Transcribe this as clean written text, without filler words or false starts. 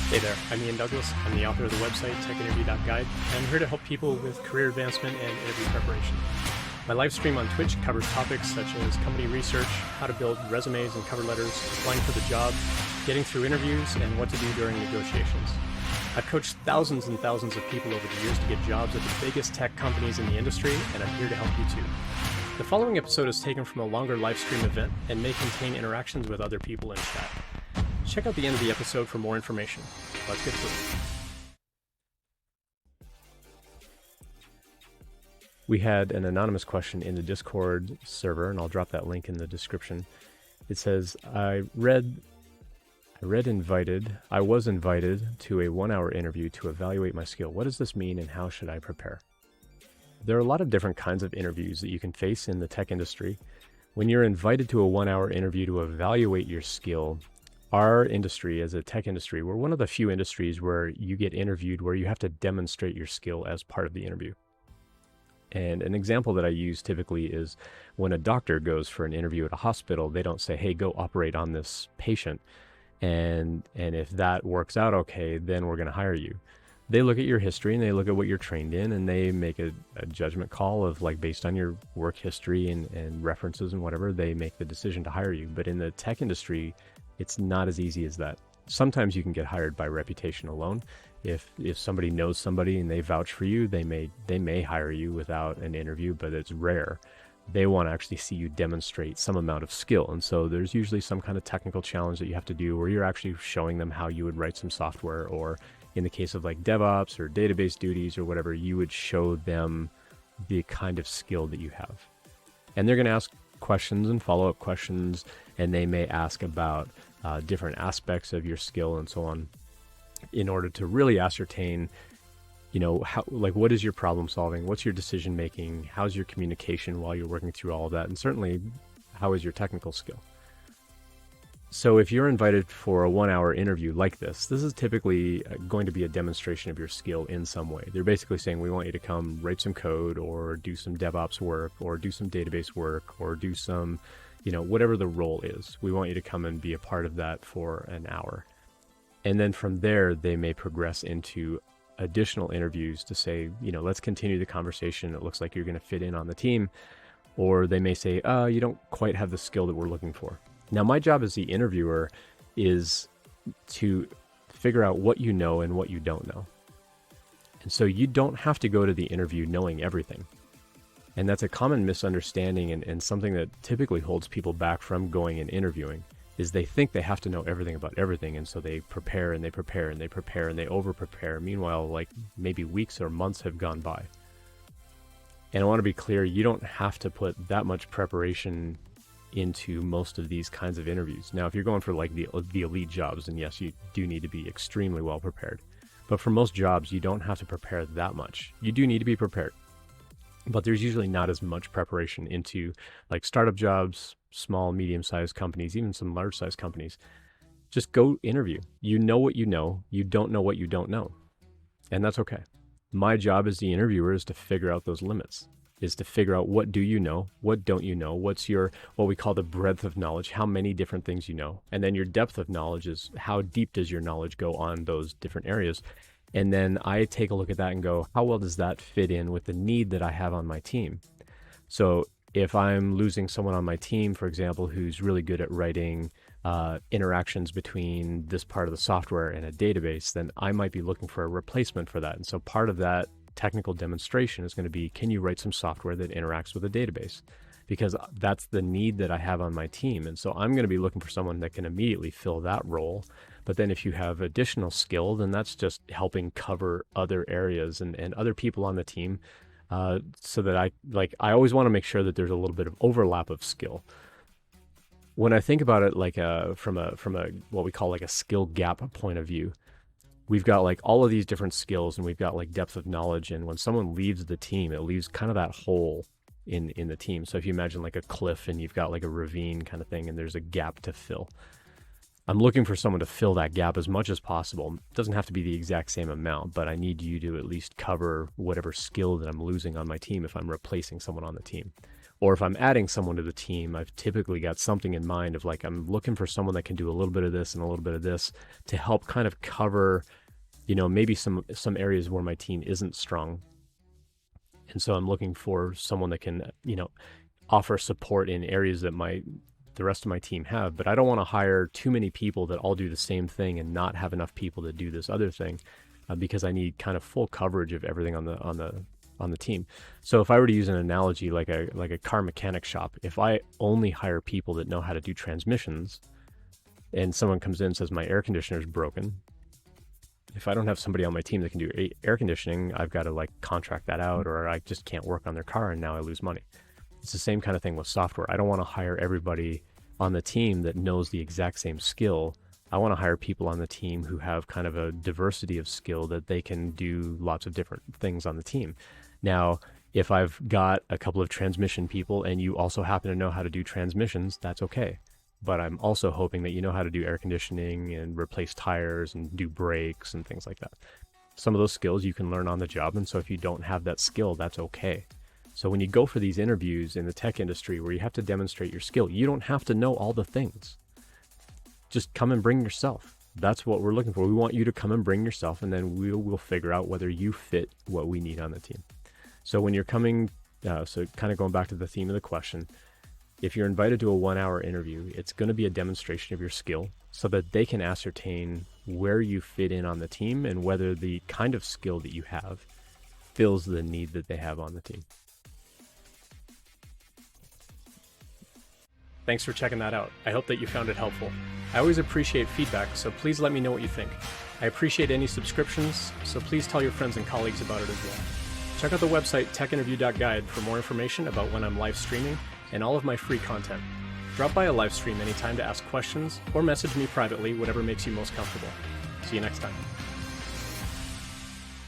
Hey there, I'm Ian Douglas. I'm the author of the website techinterview.guide, and I'm here to help people with career advancement and interview preparation. My live stream on Twitch covers topics such as company research, how to build resumes and cover letters, applying for the job, getting through interviews, and what to do during negotiations. I've coached thousands and thousands of people over the years to get jobs at the biggest tech companies in the industry, and I'm here to help you too. The following episode is taken from a longer live stream event and may contain interactions with other people in chat. Check out the end of the episode for more information. Let's get to it. We had an anonymous question in the Discord server, and I'll drop that link in the description. It says, I was invited to a 1-hour interview to evaluate my skill. What does this mean and how should I prepare? There are a lot of different kinds of interviews that you can face in the tech industry. When you're invited to a 1-hour interview to evaluate your skill, our industry, as a tech industry, we're one of the few industries where you get interviewed where you have to demonstrate your skill as part of the interview. And an example that I use typically is when a doctor goes for an interview at a hospital, they don't say, hey, go operate on this patient. And if that works out okay, then we're going to hire you. They look at your history and they look at what you're trained in, and they make a judgment call of, like, based on your work history and references and whatever, they make the decision to hire you. But in the tech industry, it's not as easy as that. Sometimes you can get hired by reputation alone. If somebody knows somebody and they vouch for you, they may hire you without an interview, but it's rare. They want to actually see you demonstrate some amount of skill. And so there's usually some kind of technical challenge that you have to do where you're actually showing them how you would write some software, or in the case of like DevOps or database duties or whatever, you would show them the kind of skill that you have. And they're going to ask questions and follow-up questions, and they may ask about different aspects of your skill and so on, in order to really ascertain, how, like, what is your problem solving? What's your decision making? How's your communication while you're working through all of that? And certainly, how is your technical skill? So if you're invited for a 1-hour interview like this is typically going to be a demonstration of your skill in some way. They're basically saying, we want you to come write some code or do some DevOps work or do some database work or do some, whatever the role is. We want you to come and be a part of that for an hour. And then from there, they may progress into additional interviews to say, let's continue the conversation. It looks like you're going to fit in on the team. Or they may say, you don't quite have the skill that we're looking for. Now, my job as the interviewer is to figure out what you know and what you don't know. And so you don't have to go to the interview knowing everything. And that's a common misunderstanding and something that typically holds people back from going and interviewing, is they think they have to know everything about everything. And so they prepare and they prepare and they prepare and they over-prepare. Meanwhile, like, maybe weeks or months have gone by. And I want to be clear, you don't have to put that much preparation into most of these kinds of interviews. Now, if you're going for like the elite jobs, then yes, you do need to be extremely well prepared. But for most jobs, you don't have to prepare that much. You do need to be prepared, but there's usually not as much preparation into like startup jobs, small, medium-sized companies, even some large-sized companies. Just go interview. You know what you know. You don't know what you don't know. And that's okay. My job as the interviewer is to figure out those limits, is to figure out what do you know, what don't you know, what's your, what we call the breadth of knowledge, how many different things you know. And then your depth of knowledge is how deep does your knowledge go on those different areas. And then I take a look at that and go, how well does that fit in with the need that I have on my team? So if I'm losing someone on my team, for example, who's really good at writing interactions between this part of the software and a database, then I might be looking for a replacement for that. And so part of that technical demonstration is going to be, can you write some software that interacts with a database? Because that's the need that I have on my team. And so I'm going to be looking for someone that can immediately fill that role. But then if you have additional skill, then that's just helping cover other areas and other people on the team. So that I always want to make sure that there's a little bit of overlap of skill. When I think about it, like from a what we call like a skill gap point of view, we've got like all of these different skills and we've got like depth of knowledge. And when someone leaves the team, it leaves kind of that hole in the team. So if you imagine like a cliff and you've got like a ravine kind of thing and there's a gap to fill, I'm looking for someone to fill that gap as much as possible. It doesn't have to be the exact same amount, but I need you to at least cover whatever skill that I'm losing on my team if I'm replacing someone on the team. Or if I'm adding someone to the team, I've typically got something in mind of like, I'm looking for someone that can do a little bit of this and a little bit of this to help kind of cover, maybe some areas where my team isn't strong. And so I'm looking for someone that can, offer support in areas that the rest of my team have. But I don't want to hire too many people that all do the same thing and not have enough people to do this other thing, because I need kind of full coverage of everything on the team. So if I were to use an analogy like a car mechanic shop, if I only hire people that know how to do transmissions, and someone comes in and says my air conditioner is broken, if I don't have somebody on my team that can do air conditioning, I've got to like contract that out, or I just can't work on their car and now I lose money. It's the same kind of thing with software. I don't want to hire everybody on the team that knows the exact same skill. I want to hire people on the team who have kind of a diversity of skill that they can do lots of different things on the team. Now, if I've got a couple of transmission people and you also happen to know how to do transmissions, that's okay. But I'm also hoping that you know how to do air conditioning and replace tires and do brakes and things like that. Some of those skills you can learn on the job. And so if you don't have that skill, that's okay. So when you go for these interviews in the tech industry where you have to demonstrate your skill, you don't have to know all the things. Just come and bring yourself. That's what we're looking for. We want you to come and bring yourself, and then we'll figure out whether you fit what we need on the team. So when you're coming, so kind of going back to the theme of the question, if you're invited to a 1-hour interview, it's going to be a demonstration of your skill so that they can ascertain where you fit in on the team and whether the kind of skill that you have fills the need that they have on the team. Thanks for checking that out. I hope that you found it helpful. I always appreciate feedback, so please let me know what you think. I appreciate any subscriptions, so please tell your friends and colleagues about it as well. Check out the website techinterview.guide for more information about when I'm live streaming and all of my free content. Drop by a live stream anytime to ask questions or message me privately, whatever makes you most comfortable. See you next time.